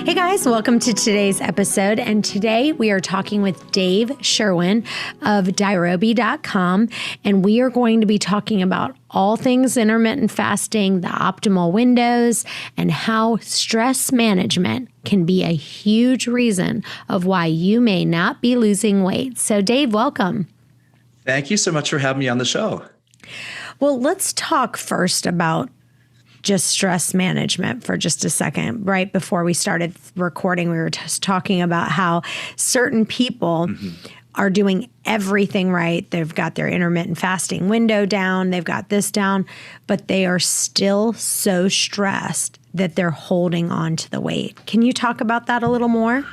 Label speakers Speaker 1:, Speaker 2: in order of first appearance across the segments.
Speaker 1: Hey guys, welcome to today's episode. And today we are talking with Dave Sherwin of Dirobi.com. And we are going to be talking about all things intermittent fasting, the optimal windows, and how stress management can be a huge reason of why you may not be losing weight. So Dave, welcome.
Speaker 2: Thank you so much for having me on the show.
Speaker 1: Well, let's talk first about just stress management for just a second. Right before we started recording, we were just talking about how certain people are doing everything right. They've got their intermittent fasting window down. They've got this down, but they are still so stressed that they're holding on to the weight. Can you talk about that a little more?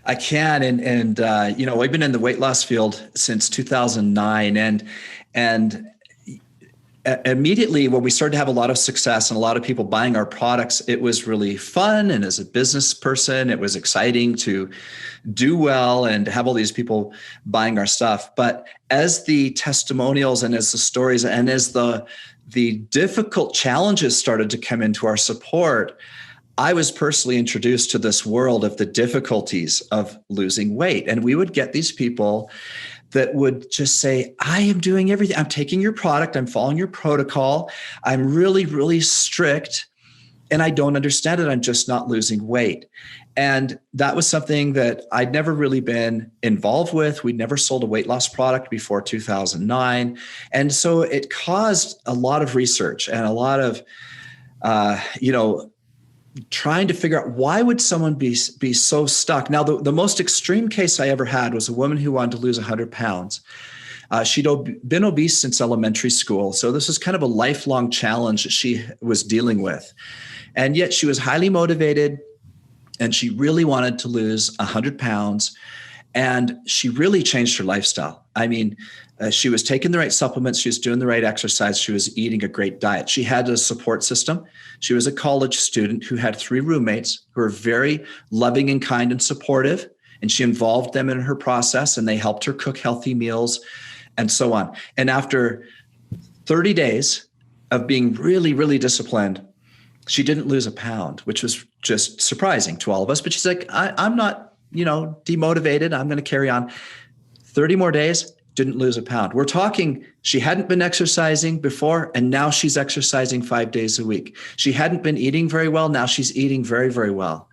Speaker 2: I can. And you know, I've been in the weight loss field since 2009. And immediately when we started to have a lot of success and a lot of people buying our products, it was really fun. And as a business person, it was exciting to do well and have all these people buying our stuff. But as the testimonials and as the stories and as the difficult challenges started to come into our support, I was personally introduced to this world of the difficulties of losing weight. And we would get these people that would just say, I am doing everything. I'm taking your product. I'm following your protocol. I'm really, really strict. And I don't understand it. I'm just not losing weight. And that was something that I'd never really been involved with. We'd never sold a weight loss product before 2009. And so it caused a lot of research and a lot of, trying to figure out why would someone be so stuck. Now, the most extreme case I ever had was a woman who wanted to lose 100 pounds. She'd been obese since elementary school. So this was kind of a lifelong challenge that she was dealing with. And yet she was highly motivated and she really wanted to lose 100 pounds. And she really changed her lifestyle. I mean, she was taking the right supplements. She was doing the right exercise. She was eating a great diet. She had a support system. She was a college student who had 3 roommates who were very loving and kind and supportive. And she involved them in her process and they helped her cook healthy meals and so on. And after 30 days of being really, really disciplined, she didn't lose a pound, which was just surprising to all of us. But she's like, I'm not, demotivated. I'm going to carry on. 30 more days, didn't lose a pound. We're talking, she hadn't been exercising before, and now she's exercising 5 days a week. She hadn't been eating very well. Now she's eating very, very well.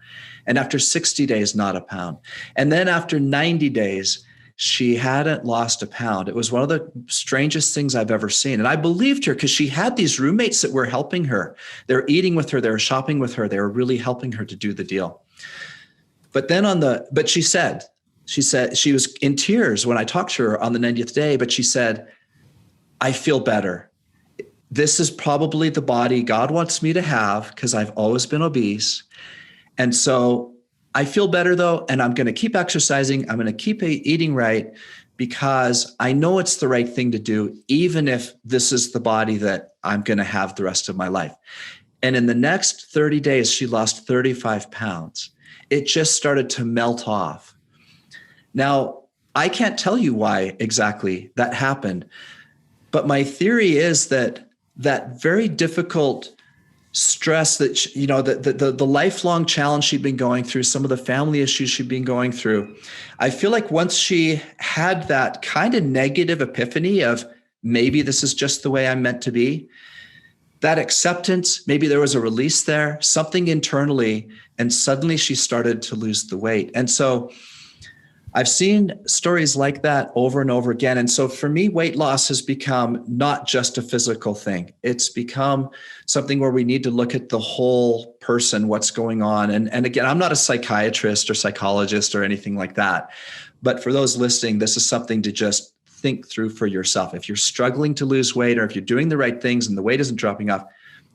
Speaker 2: And after 60 days, not a pound. And then after 90 days, she hadn't lost a pound. It was one of the strangest things I've ever seen. And I believed her because she had these roommates that were helping her. They were eating with her. They were shopping with her. They were really helping her to do the deal. But then she said she was in tears when I talked to her on the 90th day, but she said, I feel better. This is probably the body God wants me to have because I've always been obese. And so I feel better though, and I'm going to keep exercising. I'm going to keep eating right because I know it's the right thing to do, even if this is the body that I'm going to have the rest of my life. And in the next 30 days, she lost 35 pounds. It just started to melt off. Now, I can't tell you why exactly that happened, but my theory is that very difficult stress that, the lifelong challenge she'd been going through, some of the family issues she'd been going through, I feel like once she had that kind of negative epiphany of maybe this is just the way I'm meant to be, that acceptance, maybe there was a release there, something internally, and suddenly she started to lose the weight. And so I've seen stories like that over and over again. And so for me, weight loss has become not just a physical thing. It's become something where we need to look at the whole person, what's going on. And again, I'm not a psychiatrist or psychologist or anything like that. But for those listening, this is something to just think through for yourself. If you're struggling to lose weight or if you're doing the right things and the weight isn't dropping off,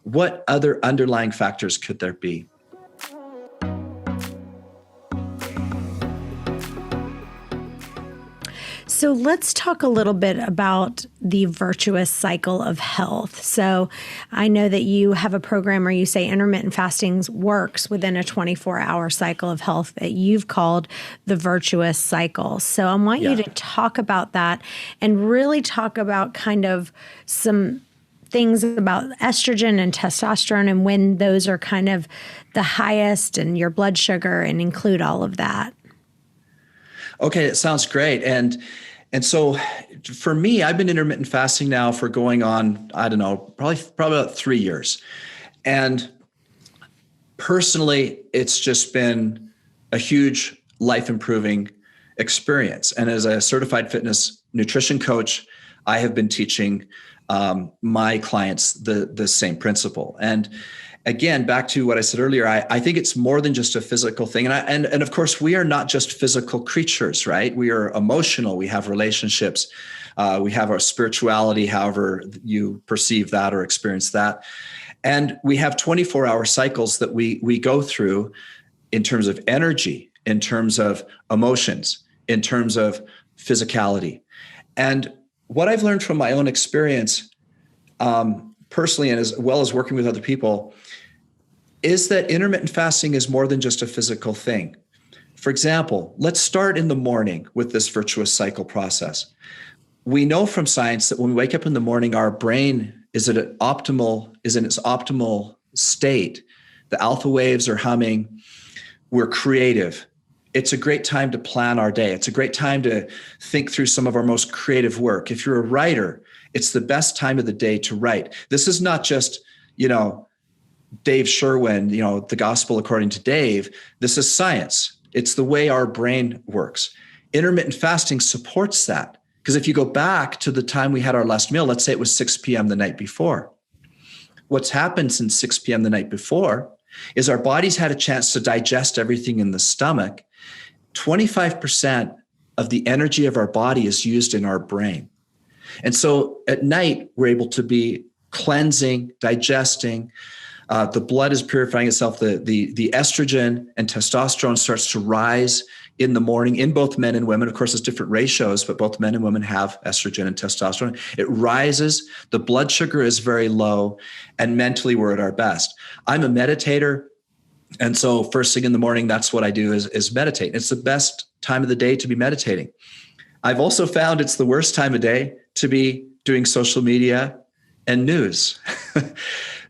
Speaker 2: what other underlying factors could there be?
Speaker 1: So let's talk a little bit about the virtuous cycle of health. So I know that you have a program where you say intermittent fasting works within a 24-hour cycle of health that you've called the virtuous cycle. So I want you to talk about that and really talk about kind of some things about estrogen and testosterone and when those are kind of the highest and your blood sugar and include all of that.
Speaker 2: Okay, it sounds great. And so for me, I've been intermittent fasting now for going on, I don't know, probably about 3 years. And personally, it's just been a huge life improving experience. And as a certified fitness nutrition coach, I have been teaching my clients the same principle. And again, back to what I said earlier, I think it's more than just a physical thing. And of course, we are not just physical creatures, right? We are emotional. We have relationships. We have our spirituality, however you perceive that or experience that. And we have 24-hour cycles that we go through in terms of energy, in terms of emotions, in terms of physicality. And what I've learned from my own experience, personally, and as well as working with other people, is that intermittent fasting is more than just a physical thing. For example, let's start in the morning with this virtuous cycle process. We know from science that when we wake up in the morning, our brain is in its optimal state. The alpha waves are humming. We're creative. It's a great time to plan our day. It's a great time to think through some of our most creative work. If you're a writer, it's the best time of the day to write. This is not just, Dave Sherwin, the gospel according to Dave. This is science. It's the way our brain works. Intermittent fasting supports that. Because if you go back to the time we had our last meal, let's say it was 6 p.m. the night before. What's happened since 6 p.m. the night before is our bodies had a chance to digest everything in the stomach. 25% of the energy of our body is used in our brain. And so at night, we're able to be cleansing, digesting. The blood is purifying itself. The estrogen and testosterone starts to rise in the morning in both men and women. Of course, there's different ratios, but both men and women have estrogen and testosterone. It rises. The blood sugar is very low, and mentally we're at our best. I'm a meditator. And so first thing in the morning, that's what I do is meditate. It's the best time of the day to be meditating. I've also found it's the worst time of day to be doing social media and news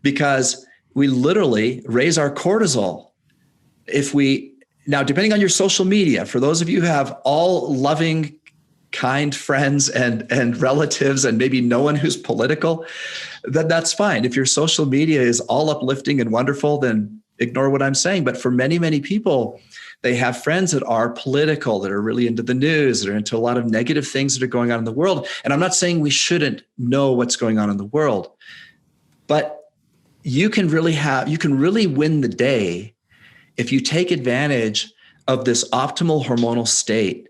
Speaker 2: because we literally raise our cortisol. Now, depending on your social media, for those of you who have all loving, kind friends and relatives and maybe no one who's political, that's fine. If your social media is all uplifting and wonderful, then ignore what I'm saying. But for many, many people, they have friends that are political, that are really into the news, that are into a lot of negative things that are going on in the world. And I'm not saying we shouldn't know what's going on in the world, but you can really win the day if you take advantage of this optimal hormonal state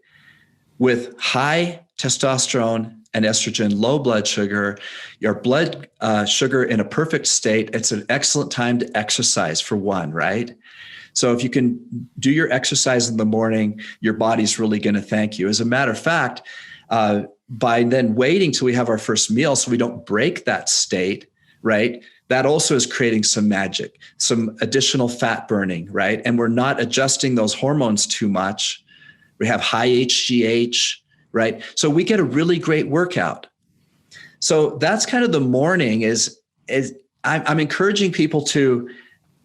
Speaker 2: with high testosterone and estrogen, low blood sugar, your blood sugar in a perfect state. It's an excellent time to exercise for one, right? So if you can do your exercise in the morning, your body's really going to thank you. As a matter of fact, by then waiting till we have our first meal so we don't break that state, right? That also is creating some magic, some additional fat burning, right? And we're not adjusting those hormones too much. We have high HGH, right? So we get a really great workout. So that's kind of the morning is I'm encouraging people to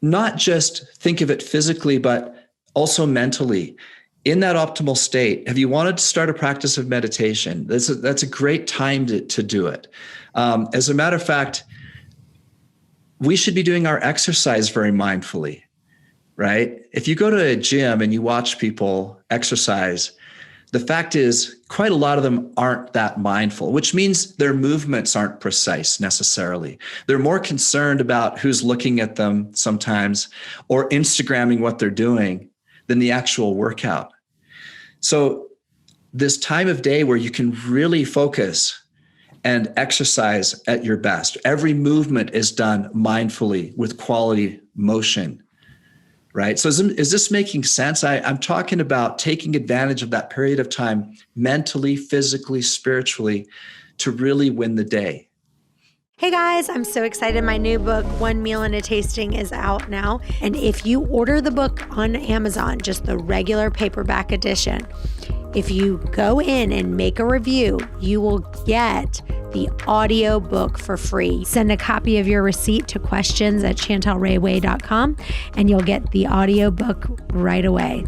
Speaker 2: not just think of it physically, but also mentally. In that optimal state, have you wanted to start a practice of meditation? That's a great time to do it. As a matter of fact, we should be doing our exercise very mindfully, right? If you go to a gym and you watch people exercise, the fact is quite a lot of them aren't that mindful, which means their movements aren't precise necessarily. They're more concerned about who's looking at them sometimes or Instagramming what they're doing than the actual workout. So this time of day where you can really focus and exercise at your best. Every movement is done mindfully with quality motion, right? So is this making sense? I'm talking about taking advantage of that period of time mentally, physically, spiritually to really win the day.
Speaker 1: Hey guys, I'm so excited. My new book, One Meal and a Tasting, is out now. And if you order the book on Amazon, just the regular paperback edition, if you go in and make a review, you will get the audio book for free. Send a copy of your receipt to questions@chantelrayway.com and you'll get the audio book right away.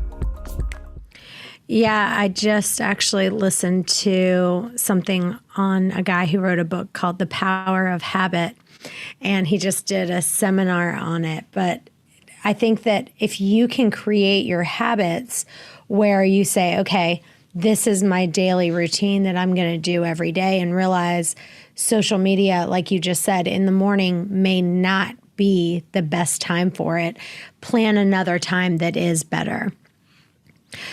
Speaker 1: Yeah, I just actually listened to something on a guy who wrote a book called The Power of Habit, and he just did a seminar on it. But I think that if you can create your habits where you say, okay, this is my daily routine that I'm going to do every day, and realize social media, like you just said, in the morning may not be the best time for it. Plan another time that is better.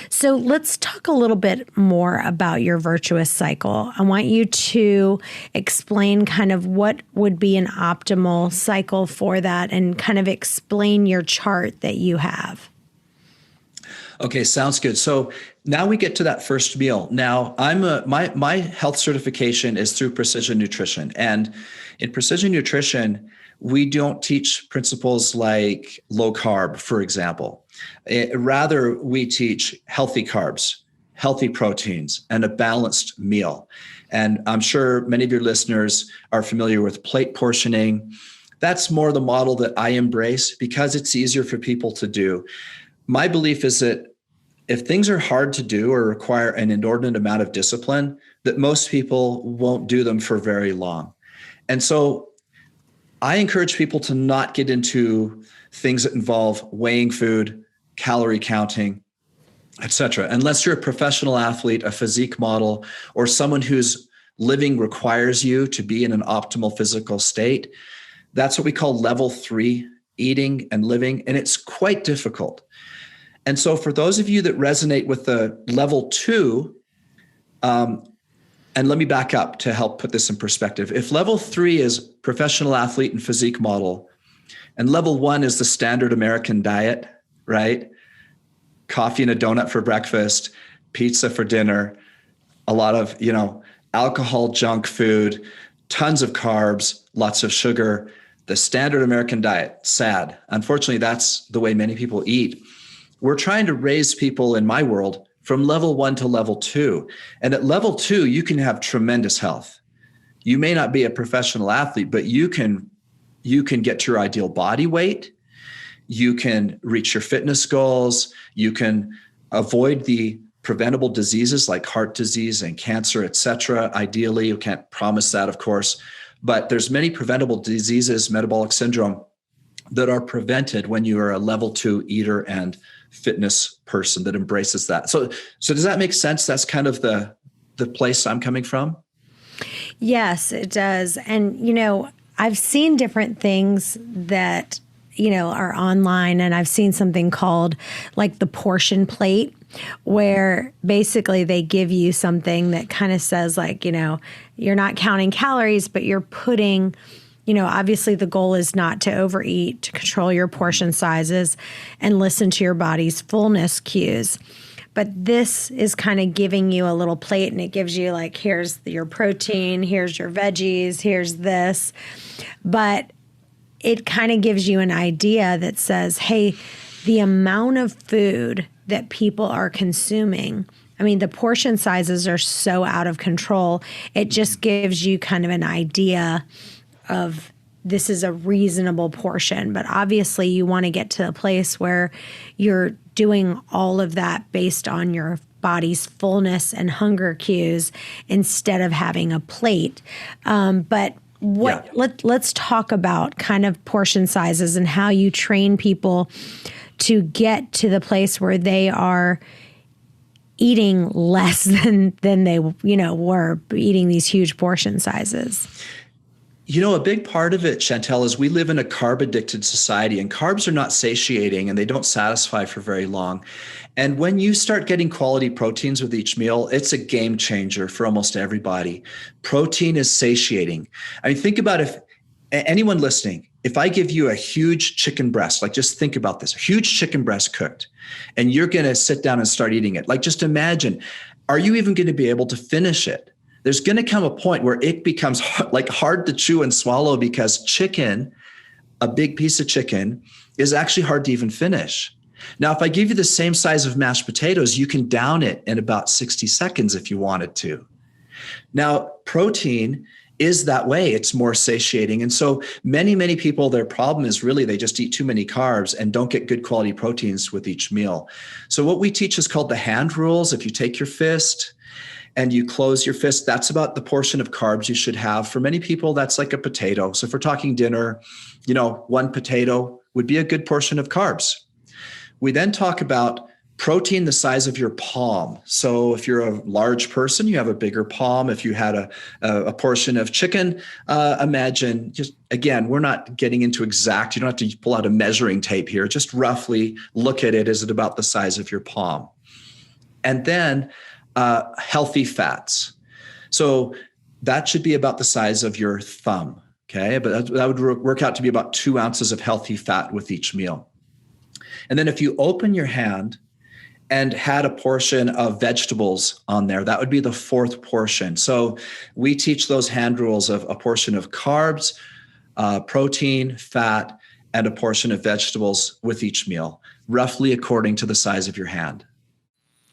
Speaker 1: So let's talk a little bit more about your virtuous cycle. I want you to explain kind of what would be an optimal cycle for that and kind of explain your chart that you have.
Speaker 2: Okay, sounds good. So now we get to that first meal. Now my health certification is through Precision Nutrition. And in Precision Nutrition, we don't teach principles like low carb, for example. Rather, we teach healthy carbs, healthy proteins, and a balanced meal. And I'm sure many of your listeners are familiar with plate portioning. That's more the model that I embrace because it's easier for people to do. My belief is that if things are hard to do or require an inordinate amount of discipline, that most people won't do them for very long. And so I encourage people to not get into things that involve weighing food, calorie counting, etc. Unless you're a professional athlete, a physique model, or someone whose living requires you to be in an optimal physical state. That's what we call level 3 eating and living, and it's quite difficult. And so for those of you that resonate with the level 2, and let me back up to help put this in perspective. If level 3 is professional athlete and physique model, and level 1 is the standard American diet, right? Coffee and a donut for breakfast, pizza for dinner, a lot of, alcohol, junk food, tons of carbs, lots of sugar, the standard American diet, sad. Unfortunately, that's the way many people eat. We're trying to raise people in my world from level 1 to level 2. And at level 2, you can have tremendous health. You may not be a professional athlete, but you can get to your ideal body weight. You can reach your fitness goals. You can avoid the preventable diseases like heart disease and cancer, et cetera. Ideally, you can't promise that, of course, but there's many preventable diseases, metabolic syndrome, that are prevented when you are a level 2 eater and fitness person that embraces that. So does that make sense? That's kind of the place I'm coming from?
Speaker 1: Yes, it does. And, I've seen different things that, are online, and I've seen something called like the portion plate, where basically they give you something that kind of says like, you're not counting calories, but you're putting, obviously the goal is not to overeat, to control your portion sizes and listen to your body's fullness cues. But this is kind of giving you a little plate, and it gives you like, here's your protein, here's your veggies, here's this. But it kind of gives you an idea that says, hey, the amount of food that people are consuming, the portion sizes are so out of control. It just gives you kind of an idea of this is a reasonable portion. But obviously you want to get to a place where you're doing all of that based on your body's fullness and hunger cues instead of having a plate. Let's talk about kind of portion sizes and how you train people to get to the place where they are eating less than they were eating these huge portion sizes.
Speaker 2: A big part of it, Chantel, is we live in a carb-addicted society, and carbs are not satiating and they don't satisfy for very long. And when you start getting quality proteins with each meal, it's a game changer for almost everybody. Protein is satiating. Think about if anyone listening, if I give you a huge chicken breast, like just think about this, a huge chicken breast cooked, and you're going to sit down and start eating it. Like just imagine, are you even going to be able to finish it? There's going to come a point where it becomes hard to chew and swallow because chicken, a big piece of chicken, is actually hard to even finish. Now, if I give you the same size of mashed potatoes, you can down it in about 60 seconds if you wanted to. Now, protein is that way. It's more satiating. And so many people, their problem is really they just eat too many carbs and don't get good quality proteins with each meal. So what we teach is called the hand rules. If you take your fist and you close your fist, that's about the portion of carbs you should have. For many people, that's like a potato. So if we're talking dinner, one potato would be a good portion of carbs. We then talk about protein the size of your palm. So if you're a large person, you have a bigger palm. If you had a portion of chicken, imagine, just again, we're not getting into exact, you don't have to pull out a measuring tape here, just roughly look at it. Is it about the size of your palm? And then healthy fats. So that should be about the size of your thumb. Okay. But that would work out to be about 2 ounces of healthy fat with each meal. And then if you open your hand and had a portion of vegetables on there, that would be the fourth portion. So we teach those hand rules of a portion of carbs, protein, fat, and a portion of vegetables with each meal, roughly according to the size of your hand.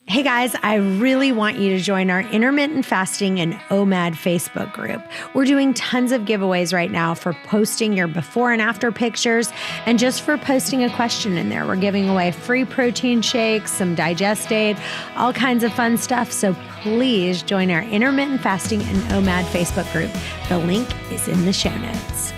Speaker 1: Hey guys, I really want you to join our intermittent fasting and OMAD Facebook group. We're doing tons of giveaways right now for posting your before and after pictures and just for posting a question in there. We're giving away free protein shakes, some digest aid, all kinds of fun stuff. So please join our intermittent fasting and OMAD Facebook group. The link is in the show notes.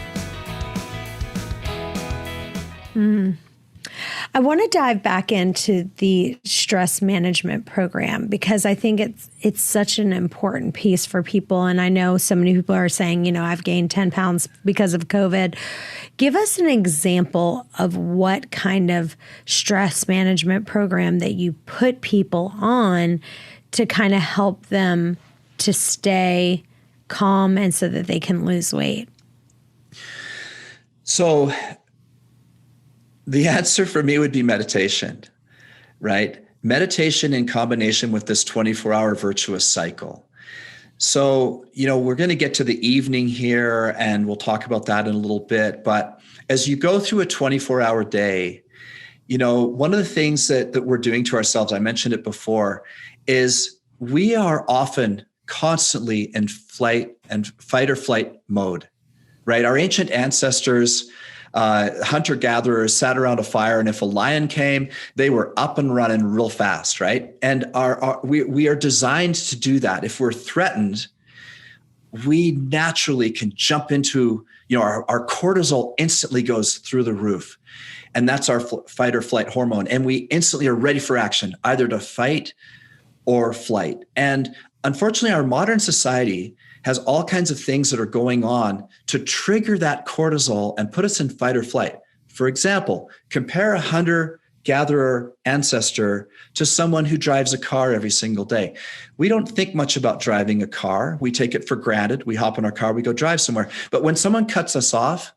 Speaker 1: I want to dive back into the stress management program because I think it's such an important piece for people. And I know so many people are saying, I've gained 10 pounds because of COVID. Give us an example of what kind of stress management program that you put people on to kind of help them to stay calm and so that they can lose weight.
Speaker 2: So the answer for me would be meditation, right? Meditation in combination with this 24-hour virtuous cycle. So, we're going to get to the evening here and we'll talk about that in a little bit. But as you go through a 24-hour day, one of the things that we're doing to ourselves, I mentioned it before, is we are often constantly in fight or flight mode, right? Our ancient ancestors, hunter-gatherers sat around a fire, and if a lion came, they were up and running real fast, right? And we are designed to do that. If we're threatened, we naturally can jump into, our cortisol instantly goes through the roof. And that's our fight or flight hormone. And we instantly are ready for action, either to fight or flight. And unfortunately, our modern society has all kinds of things that are going on to trigger that cortisol and put us in fight or flight. For example, compare a hunter-gatherer ancestor to someone who drives a car every single day. We don't think much about driving a car. We take it for granted. We hop in our car, we go drive somewhere. But when someone cuts us off,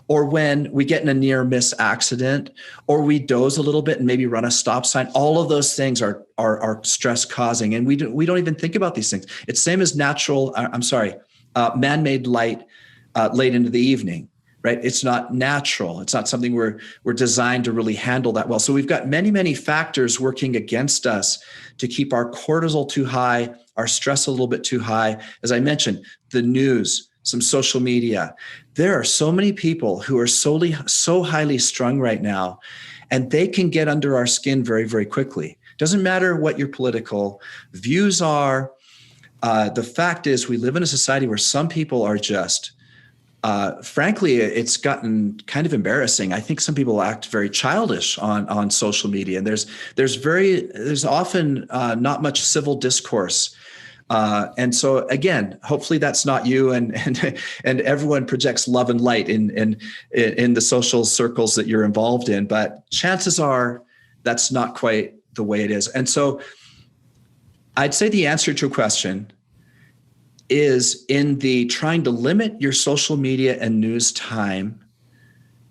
Speaker 2: or when we get in a near miss accident, or we doze a little bit and maybe run a stop sign, all of those things are stress causing. And we don't even think about these things. It's same as man-made light late into the evening, right? It's not natural. It's not something we're designed to really handle that well. So we've got many factors working against us to keep our cortisol too high, our stress a little bit too high. As I mentioned, the news, some social media. There are so many people who are so highly strung right now, and they can get under our skin very, very quickly. Doesn't matter what your political views are. The fact is, we live in a society where some people are just, frankly, it's gotten kind of embarrassing. I think some people act very childish on social media, and there's often not much civil discourse. And so again, hopefully that's not you, and everyone projects love and light in the social circles that you're involved in, but chances are that's not quite the way it is. And so I'd say the answer to your question is in the trying to limit your social media and news time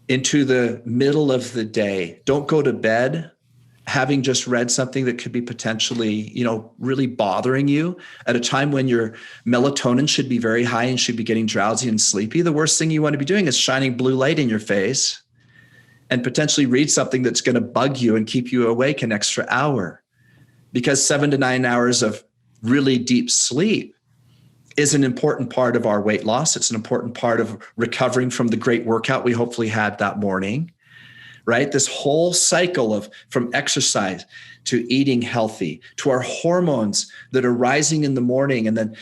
Speaker 2: into the middle of the day. Don't go to bed having just read something that could be potentially, really bothering you at a time when your melatonin should be very high and should be getting drowsy and sleepy. The worst thing you want to be doing is shining blue light in your face and potentially read something that's going to bug you and keep you awake an extra hour, because 7 to 9 hours of really deep sleep is an important part of our weight loss. It's an important part of recovering from the great workout we hopefully had that morning, right? This whole cycle of from exercise to eating healthy to our hormones that are rising in the morning and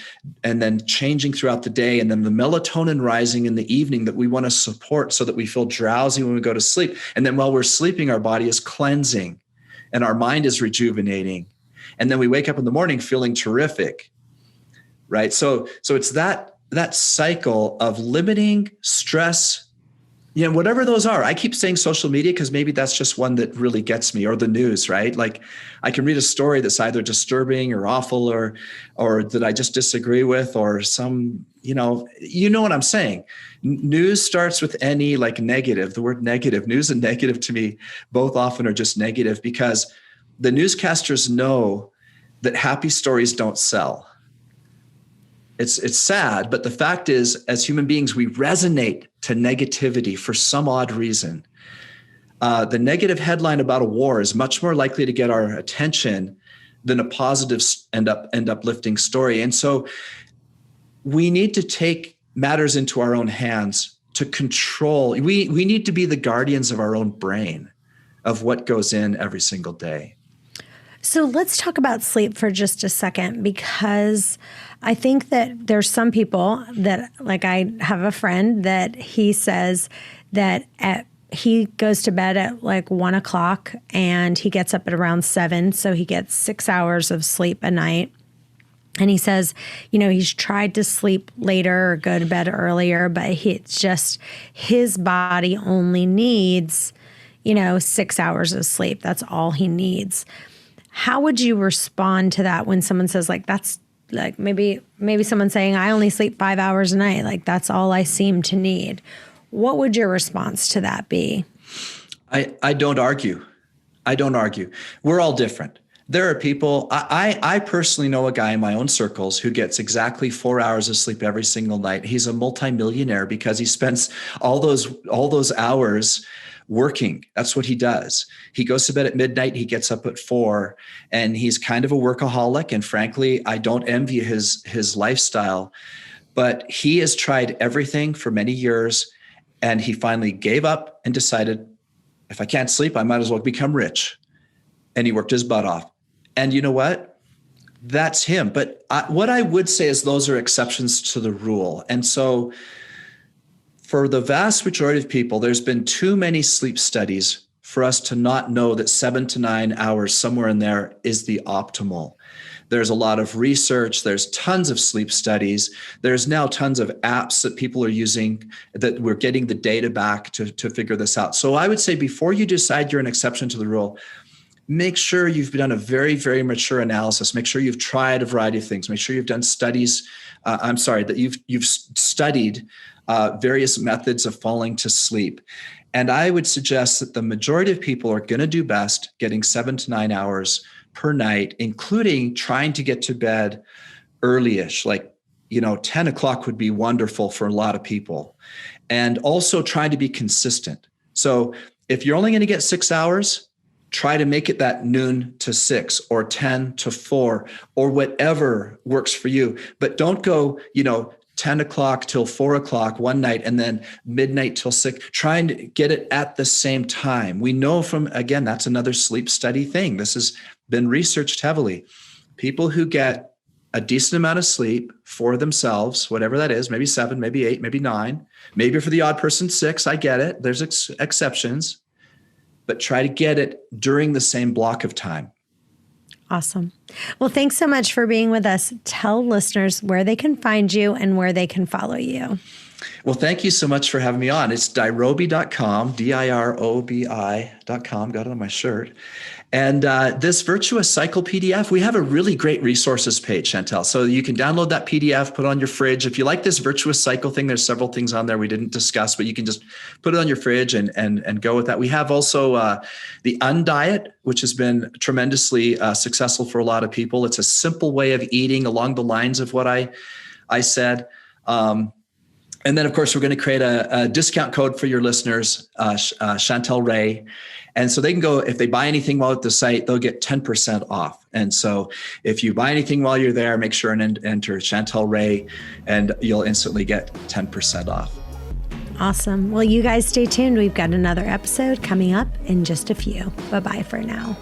Speaker 2: then changing throughout the day, and then the melatonin rising in the evening that we want to support so that we feel drowsy when we go to sleep. And then while we're sleeping, our body is cleansing and our mind is rejuvenating. And then we wake up in the morning feeling terrific. Right. So it's that cycle of limiting stress, whatever those are. I keep saying social media because maybe that's just one that really gets me, or the news, right? Like I can read a story that's either disturbing or awful or that I just disagree with, or some, you know what I'm saying. News starts with any like negative, the word negative. News and negative to me both often are just negative, because the newscasters know that happy stories don't sell. It's sad, but the fact is, as human beings, we resonate to negativity for some odd reason. The negative headline about a war is much more likely to get our attention than a positive and uplifting story. And so we need to take matters into our own hands to control. We need to be the guardians of our own brain, of what goes in every single day.
Speaker 1: So let's talk about sleep for just a second, because I think that there's some people that, like I have a friend that he says that he goes to bed at like 1 o'clock and he gets up at around 7. So he gets 6 hours of sleep a night. And he says, he's tried to sleep later or go to bed earlier, but it's just his body only needs, 6 hours of sleep. That's all he needs. How would you respond to that when someone says like, that's like maybe someone saying, I only sleep 5 hours a night, like that's all I seem to need? What would your response to that be?
Speaker 2: I don't argue. We're all different. There are people, I personally know a guy in my own circles who gets exactly 4 hours of sleep every single night. He's a multimillionaire because he spends all those hours working. That's what he does. He goes to bed at midnight. He gets up at 4, and he's kind of a workaholic. And frankly, I don't envy his lifestyle, but he has tried everything for many years. And he finally gave up and decided, if I can't sleep, I might as well become rich. And he worked his butt off. And you know what? That's him. But what I would say is those are exceptions to the rule. And so for the vast majority of people, there's been too many sleep studies for us to not know that 7 to 9 hours somewhere in there is the optimal. There's a lot of research. There's tons of sleep studies. There's now tons of apps that people are using that we're getting the data back to figure this out. So I would say before you decide you're an exception to the rule, make sure you've done a very, very mature analysis. Make sure you've tried a variety of things. Make sure you've done studies. That you've studied various methods of falling to sleep. And I would suggest that the majority of people are going to do best getting 7 to 9 hours per night, including trying to get to bed early-ish, like, 10 o'clock would be wonderful for a lot of people. And also try to be consistent. So if you're only going to get 6 hours, try to make it that noon to 6 or 10 to 4 or whatever works for you. But don't go, 10 o'clock till 4 o'clock one night and then midnight till 6, trying to get it at the same time. We know from, again, that's another sleep study thing. This has been researched heavily. People who get a decent amount of sleep for themselves, whatever that is, maybe 7, maybe 8, maybe 9, maybe for the odd person 6, I get it. There's exceptions, but try to get it during the same block of time.
Speaker 1: Awesome. Well, thanks so much for being with us. Tell listeners where they can find you and where they can follow you.
Speaker 2: Well, thank you so much for having me on. It's dirobi.com, dirobi.com, got it on my shirt. And this Virtuous Cycle PDF, we have a really great resources page, Chantel. So you can download that PDF, put it on your fridge. If you like this Virtuous Cycle thing, there's several things on there we didn't discuss, but you can just put it on your fridge and go with that. We have also the Undiet, which has been tremendously successful for a lot of people. It's a simple way of eating along the lines of what I said. And then, of course, we're going to create a discount code for your listeners, Chantel Ray. And so they can go, if they buy anything while at the site, they'll get 10% off. And so if you buy anything while you're there, make sure and enter Chantel Ray, and you'll instantly get 10% off.
Speaker 1: Awesome. Well, you guys stay tuned. We've got another episode coming up in just a few. Bye-bye for now.